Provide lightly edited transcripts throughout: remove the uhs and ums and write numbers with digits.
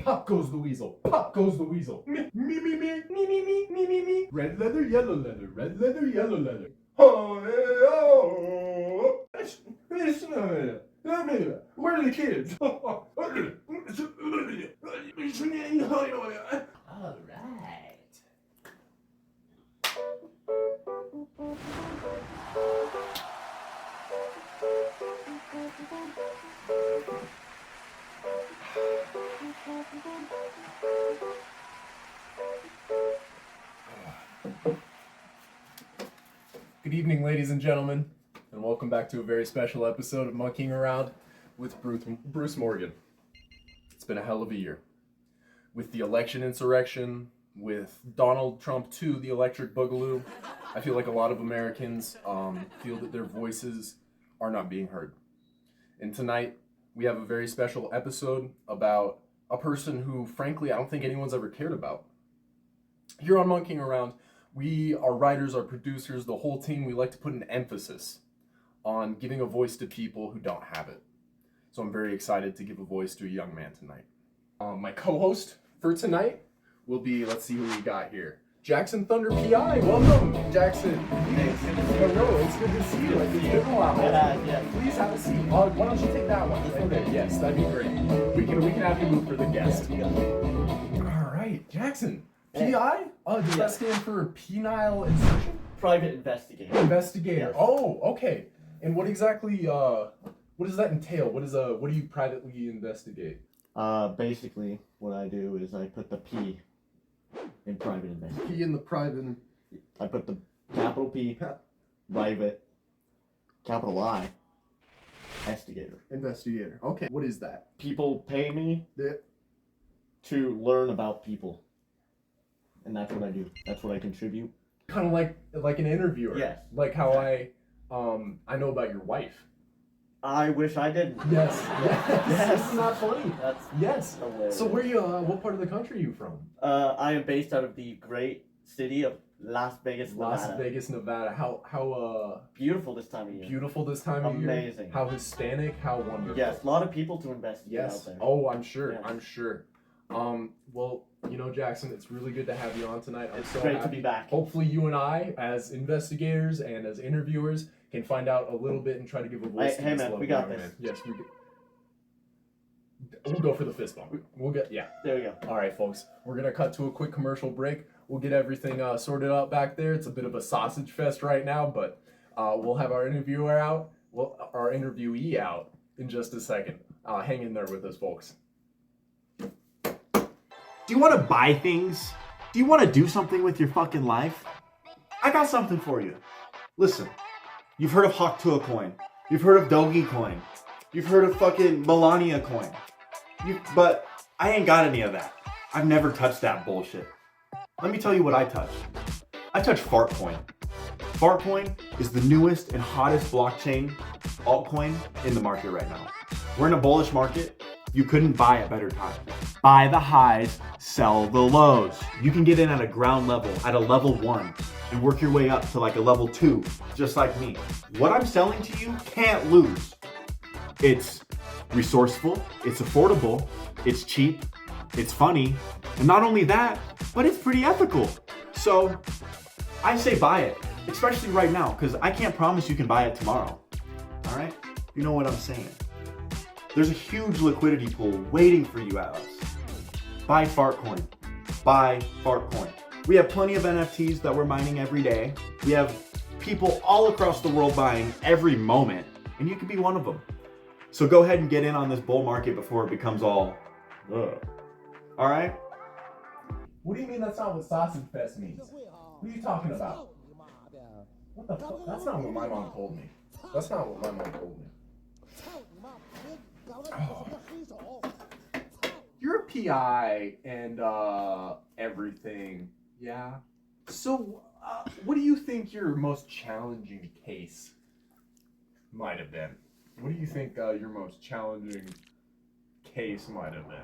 Pop goes the weasel. Pop goes the weasel. Me, me, me, me, me, me, me, me, me, me. Red leather, yellow leather. Red leather, yellow leather. Oh, where are the kids? All right. Good evening, ladies and gentlemen, and welcome back to a very special episode of Monkeying Around with Bruce Morgan. It's been a hell of a year. With the election insurrection, with Donald Trump too, the electric boogaloo, I feel like a lot of Americans feel that their voices are not being heard. And tonight, we have a very special episode about a person who, frankly, I don't think anyone's ever cared about. Here on Monkeying Around, we, our writers, our producers, the whole team, we like to put an emphasis on giving a voice to people who don't have it. So I'm very excited to give a voice to a young man tonight. My co-host for tonight will be, let's see who we got here. Jackson Thunder PI, welcome, Jackson. Thanks. Hello, it's good to see you. It's been a while. Yeah. Please have a seat. Why don't you take that one? Okay, yes, that'd be great. We can have you move for the guest. All right, Jackson. PI? Does that stand for penile insertion? Private investigator. Investigator. Yes. Oh, okay. And what exactly? What does that entail? What do you privately investigate? Basically, what I do is I put the P in private investigation. P in the private. I put the capital P, private, capital I, Investigator. Okay. What is that? People pay me to learn about people. And that's what I do. That's what I contribute. Kind of like an interviewer. Yes. Like how I know about your wife. I wish I didn't. Yes. Yes. It's not funny. That's Yes. hilarious. So where you? What part of the country are you from? I am based out of the great city of Las Vegas, Nevada. Las Vegas, Nevada. How Beautiful this time of year. beautiful this time of year. Amazing. How Hispanic. How wonderful. Yes, a lot of people to investigate out Yes. there. Oh, I'm sure. Yes. I'm sure. Well, Jackson, it's really good to have you on tonight. I'm It's so great happy. to be back. Hopefully, you and I, as investigators and as interviewers, can find out a little bit and try to give a voice to Hey, this man, lovely we got young this. man. Yes, we'll go for the fist bump. We'll get There we go. All right, folks. We're gonna cut to a quick commercial break. We'll get everything sorted out back there. It's a bit of a sausage fest right now, but we'll have our interviewee out in just a second. Hang in there with us, folks. Do you want to buy things? Do you want to do something with your fucking life? I got something for you. Listen, you've heard of Haktua coin. You've heard of Doge coin. You've heard of fucking Melania coin. But I ain't got any of that. I've never touched that bullshit. Let me tell you what I touch. I touch Fartcoin. Fartcoin is the newest and hottest blockchain altcoin in the market right now. We're in a bullish market. You couldn't buy at better time. Buy the highs, sell the lows. You can get in at a ground level, at a level 1, and work your way up to like a level 2, just like me. What I'm selling to you can't lose. It's resourceful, it's affordable, it's cheap, it's funny, and not only that, but it's pretty ethical. So I say buy it, especially right now, because I can't promise you can buy it tomorrow. All right? You know what I'm saying. There's a huge liquidity pool waiting for you at us. Buy Fartcoin. Buy Fartcoin. We have plenty of NFTs that we're mining every day. We have people all across the world buying every moment, and you could be one of them. So go ahead and get in on this bull market before it becomes all, ugh. All right? What do you mean that's not what sausage fest means? What are you talking about? What the fuck? That's not what my mom told me. That's not what my mom told me. Oh. You're a PI and everything, yeah? So, what do you think your most challenging case might have been? What do you think your most challenging case might have been?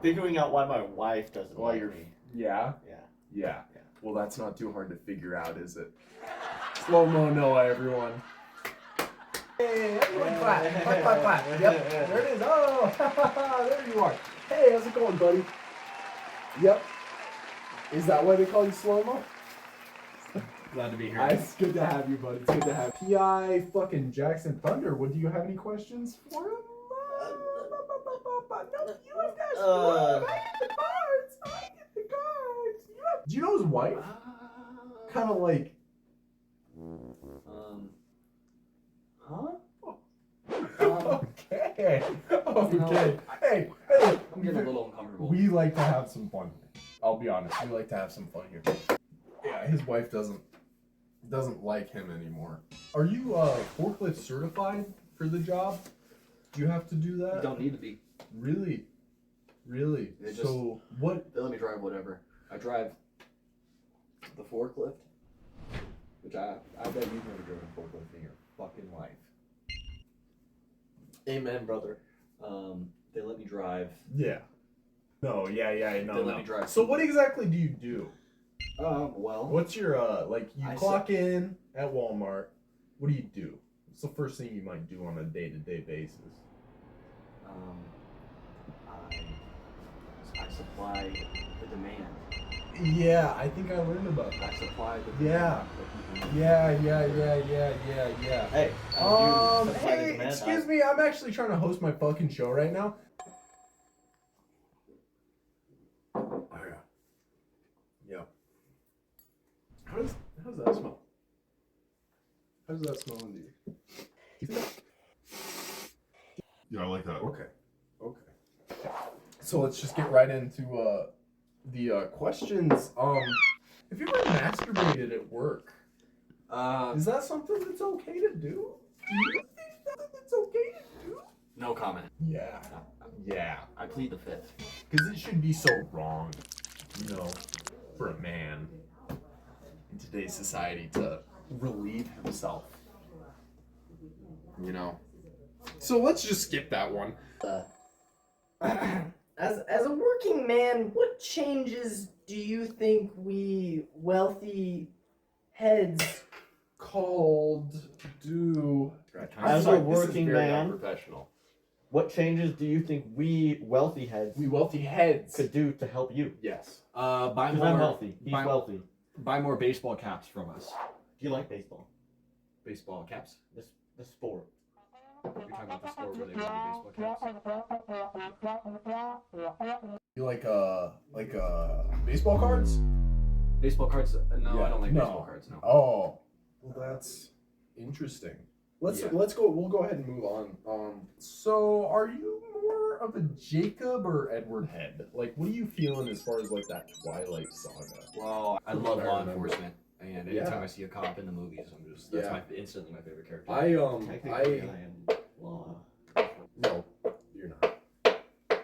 Figuring out why my wife doesn't Why like you're... me. Yeah? Yeah. Yeah. Well, that's not too hard to figure out, is it? Slow-mo Noah, everyone. Hey, everyone clap. Clap, clap, clap. Yep, there it is. Oh, there you are. Hey, how's it going, buddy? Yep. Is that why they call you Slow-Mo? Glad to be here. It's good to have you, buddy. It's good to have you. P.I. fucking Jackson Thunder. Do you have any questions for him? No, you have to ask him. I get the cards. Do you know his wife? Kind of like... Huh? Okay. Okay. Hey, I'm getting a little uncomfortable. we like to have some fun. I'll be honest. We like to have some fun here. Yeah, his wife doesn't like him anymore. Are you forklift certified for the job? Do you have to do that? You don't need to be. Really? Really? They just- So what? They let me drive whatever. I drive the forklift, which I bet you've never driven a forklift in your fucking life. Amen, brother. They let me drive. Yeah. No. Yeah. No. They let me drive. So what exactly do you do? Well, What's your you I clock in at Walmart? What do you do? What's the first thing you might do on a day-to-day basis? I supply the demand. Yeah, I think I learned about that. I supply the Yeah. demand. Yeah. Hey, Hey, excuse me, I'm actually trying to host my fucking show right now. Oh yeah. Yeah. How's that smell? How does that smell into you? Yeah, I like that. Okay. So let's just get right into the questions. Have you ever masturbated at work? Is that something that's okay to do? Do you think that's okay to do? No comment. Yeah. I plead the fifth. Because it should be so wrong, for a man in today's society to relieve himself. So let's just skip that one. As a working man, what changes do you think we wealthy heads Called do. As a working very man- unprofessional. What changes do you think we wealthy heads We wealthy heads could do to help you? Yes. Buy Because more. I'm healthy. He's buy, wealthy. buy more baseball caps from us. Do you like baseball? Baseball caps? The sport. You're talking about the sport where they wear the baseball caps. You like baseball cards? Baseball cards? No, Yeah, I don't like no. baseball cards. No. Oh, well, that's interesting. Let's Yeah. go. We'll go ahead and move on. So are you more of a Jacob or Edward head? Like, what are you feeling as far as like that Twilight saga? Well, I love I law remember. enforcement, and Yeah. anytime I see a cop in the movies, that's Yeah. instantly my favorite character. Technically, I am law. No, you're not.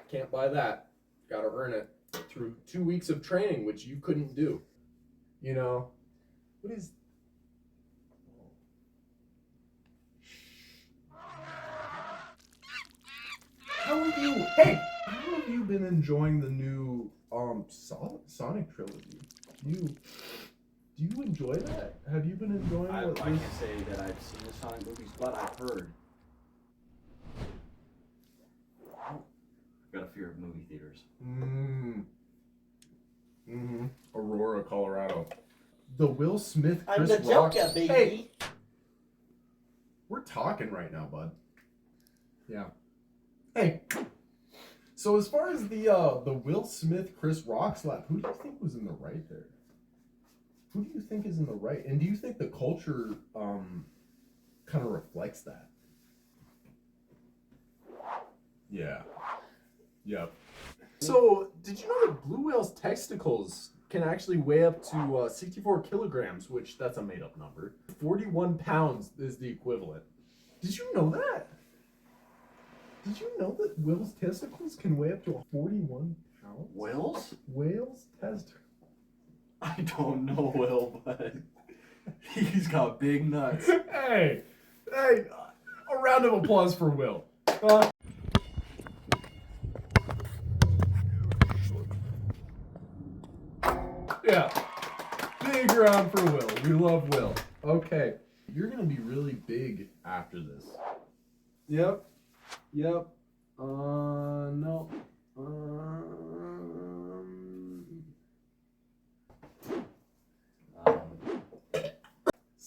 Can't buy that. Got to earn it through 2 weeks of training, which you couldn't do. What is? How have you been enjoying the new Sonic trilogy? Do you enjoy that? Have you been enjoying I what can't say that I've seen the Sonic movies, but I've heard. I've got a fear of movie theaters. Aurora, Colorado. The Will Smith, I'm Chris the Rock. Joker, baby. Hey, we're talking right now, bud. Yeah. Hey. So as far as the Will Smith, Chris Rock slap, who do you think was in the right there? Who do you think is in the right? And do you think the culture kind of reflects that? Yeah. Yep. So, did you know that blue whale's testicles can actually weigh up to 64 kilograms, which that's a made-up number. 41 pounds is the equivalent. Did you know that? Did you know that whale's testicles can weigh up to 41 pounds? Whales? Whale's testicles. I don't know Will, but he's got big nuts. Hey, a round of applause for Will. Yeah, big round for Will. We love Will. Okay, you're gonna be really big after this. Yep. No.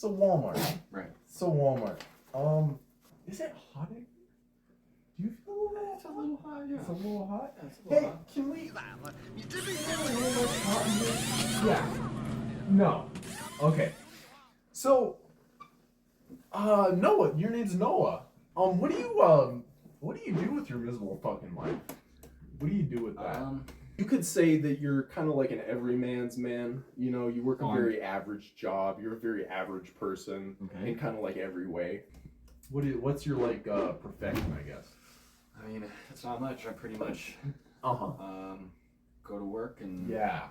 So Walmart. Right. So Walmart. Is it hot in here? Do you feel a little hot? It's a little hot, yeah. It's a little hot. Yeah, it's a little Hey, hot. can we? Hot in here? Yeah. No. Okay. So, Noah, your name's Noah. What do you do with your miserable fucking life? What do you do with that? You could say that you're kind of like an everyman's man. You know, you work a very average job. You're a very average person Okay. in kind of like every way. What's your like profession, I guess? I mean, it's not much. I pretty much Uh-huh. go to work and Yeah.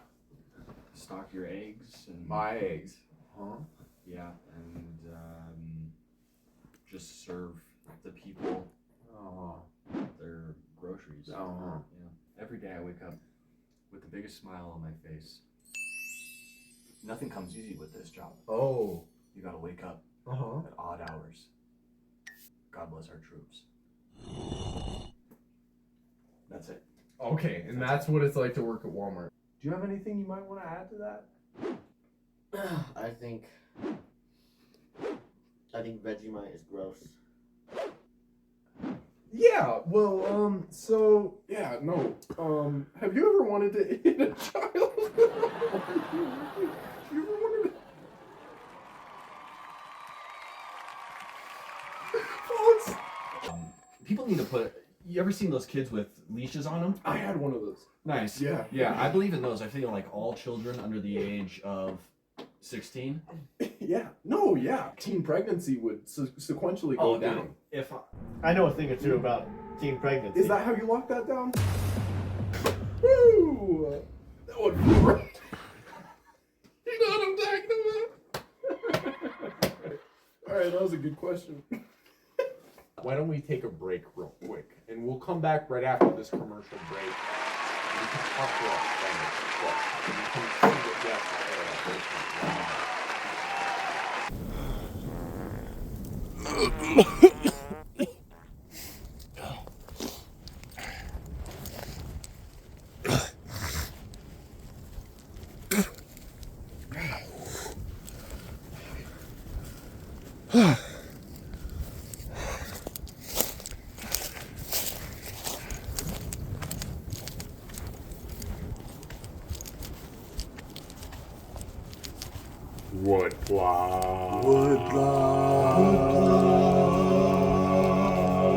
stock your eggs and My eggs. Huh? yeah, and just serve the people Oh. their groceries. Uh-huh. Yeah. Every day I wake up with the biggest smile on my face. Nothing comes easy with this job. Oh. You gotta wake up Uh-huh. at odd hours. God bless our troops. That's it. Okay, and that's what it's like to work at Walmart. Do you have anything you might want to add to that? I think Vegemite is gross. Yeah, well, so, yeah, no, have you ever wanted to eat a child? You ever wanted to... Folks, People need to put. You ever seen those kids with leashes on them? I had one of those. Nice. Yeah. Yeah, I believe in those. I feel like all children under the age of 16. Yeah, no, yeah. Teen pregnancy would sequentially go dude, down. If I know a thing or two about teen pregnancy. Is that how you lock that down? Woo! That would be right. You know what I'm talking about? Alright, that was a good question. Why don't we take a break real quick? And we'll come back right after this commercial break. We can talk to our friends. We can see what Jeff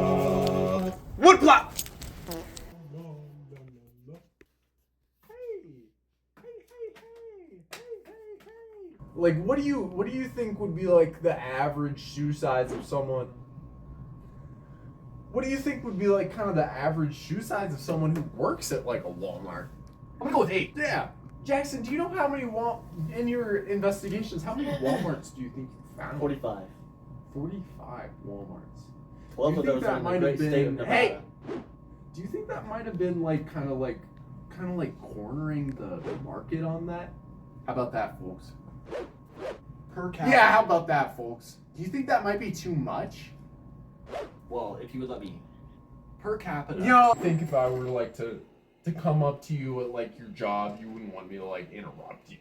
Woodblock. Woodblock. Like, what do you think would be like the average shoe size of someone? What do you think would be like kind of the average shoe size of someone who works at like a Walmart? I'm gonna go with 8. Yeah. Jackson, do you know how many in your investigations, how many Walmarts do you think you found? 45. 45 Walmarts. 12 You of think those that are in the might great have state of been- Nevada. Hey! Do you think that might have been like kind of like cornering the market on that? How about that, folks? Per capita. Yeah, how about that, folks? Do you think that might be too much? Well, if you would let me. Per capita. You know, I think if I were like to come up to you at like your job, you wouldn't want me to like interrupt you.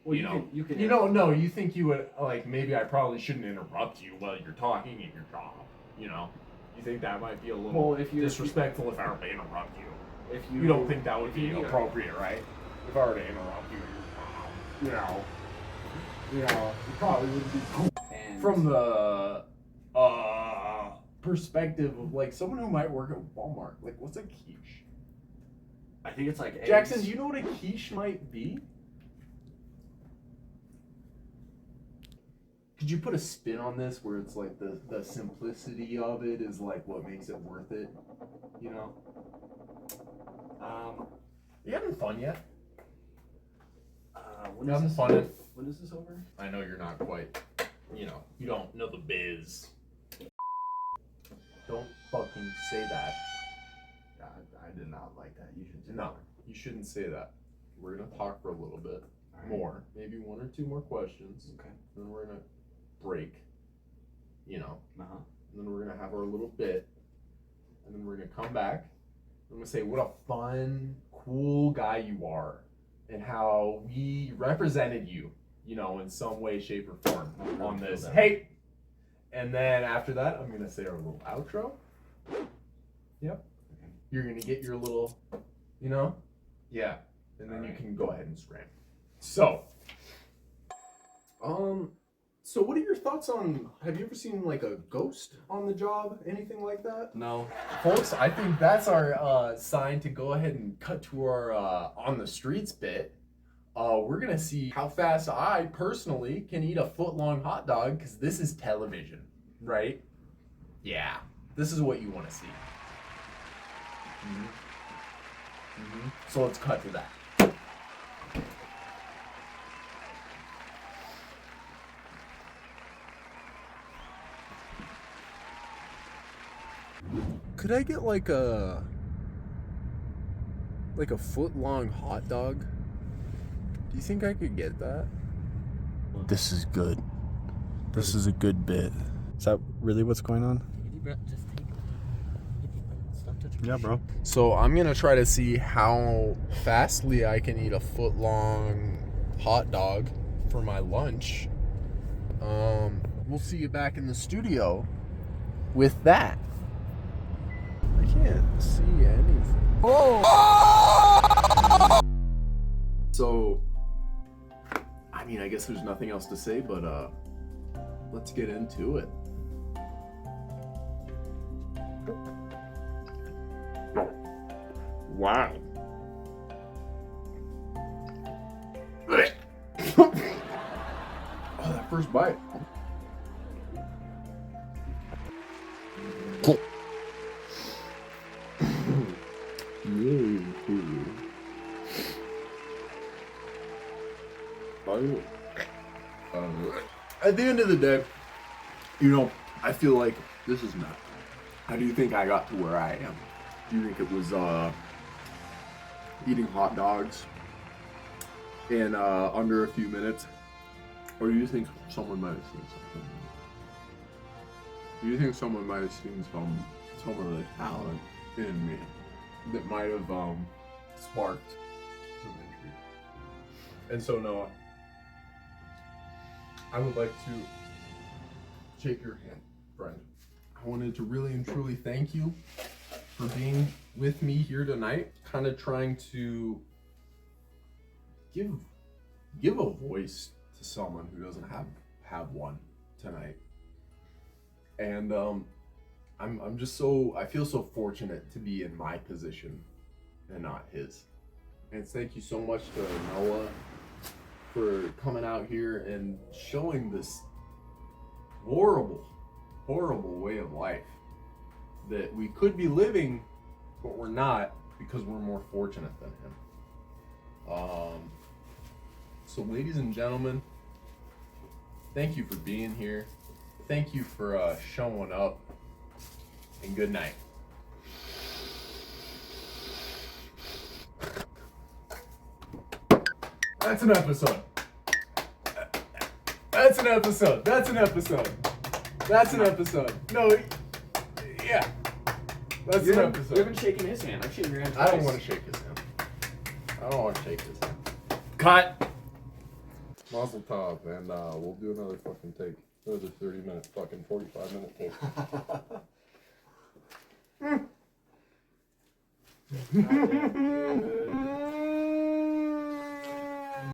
Well, you can. don't know. You think you would like maybe I probably shouldn't interrupt you while you're talking at your job. You know, you think that might be a little Well, if you disrespectful if I were to interrupt you. if You don't think that would if be you need a- appropriate, right? If I were to interrupt you, you know, it probably wouldn't be cool. And From the perspective of like someone who might work at Walmart, like what's a quiche? I think it's like eggs. Jackson, do you know what a quiche might be? Could you put a spin on this where it's like the simplicity of it is like what makes it worth it? You know? You having fun yet? When You is having this fun? over? When is this over? I know you're not quite, you know, you don't know the biz. Don't fucking say that. I did not like that. You should. No, you shouldn't say that. We're gonna talk for a little bit more, maybe 1 or 2 more questions. Okay. Then we're gonna break. You know, Uh-huh. and then we're gonna have our little bit, and then we're gonna come back. I'm gonna say what a fun, cool guy you are, and how we represented you you know, in some way, shape, or form on this. that. Hey! And then after that, I'm going to say our little outro. Yep. You're going to get your little, you know? Yeah. And then you can go ahead and scram. So, so what are your thoughts on, have you ever seen like a ghost on the job? Anything like that? No. Folks, I think that's our sign to go ahead and cut to our on the streets bit. We're gonna see how fast I personally can eat a foot-long hot dog, because this is television, right? Yeah, this is what you want to see. So let's cut to that. Could I get like a foot-long hot dog? Do you think I could get that? This is good. This is a good bit. Is that really what's going on? Yeah, bro. So I'm gonna try to see how fastly I can eat a foot-long hot dog for my lunch. We'll see you back in the studio with that. I can't see anything. Oh! So, I mean, I guess there's nothing else to say, but let's get into it. Wow. Oh, that first bite. At the end of the day, you know, I feel like this is not. How do you think I got to where I am? Do you think it was eating hot dogs in under a few minutes? Or do you think someone might have seen something? Do you think someone might have seen some of the talent in me that might have sparked some intrigue? And so Noah, I would like to shake your hand, friend. I wanted to really and truly thank you for being with me here tonight, kind of trying to give a voice to someone who doesn't have one tonight. And I'm just so, I feel so fortunate to be in my position and not his. And thank you so much to Noah for coming out here and showing this horrible way of life that we could be living, but we're not, because we're more fortunate than him. So ladies and gentlemen, thank you for being here. Thank you for showing up, and good night. That's an episode. That's an episode. That's an episode. That's an episode. No, yeah. That's an episode. You haven't shaken his hand. I've shaken your hand I twice. don't want to shake his hand. I don't want to shake his hand. Cut! Mazel tov, and we'll do another fucking take. Another 30-minute, fucking 45-minute take.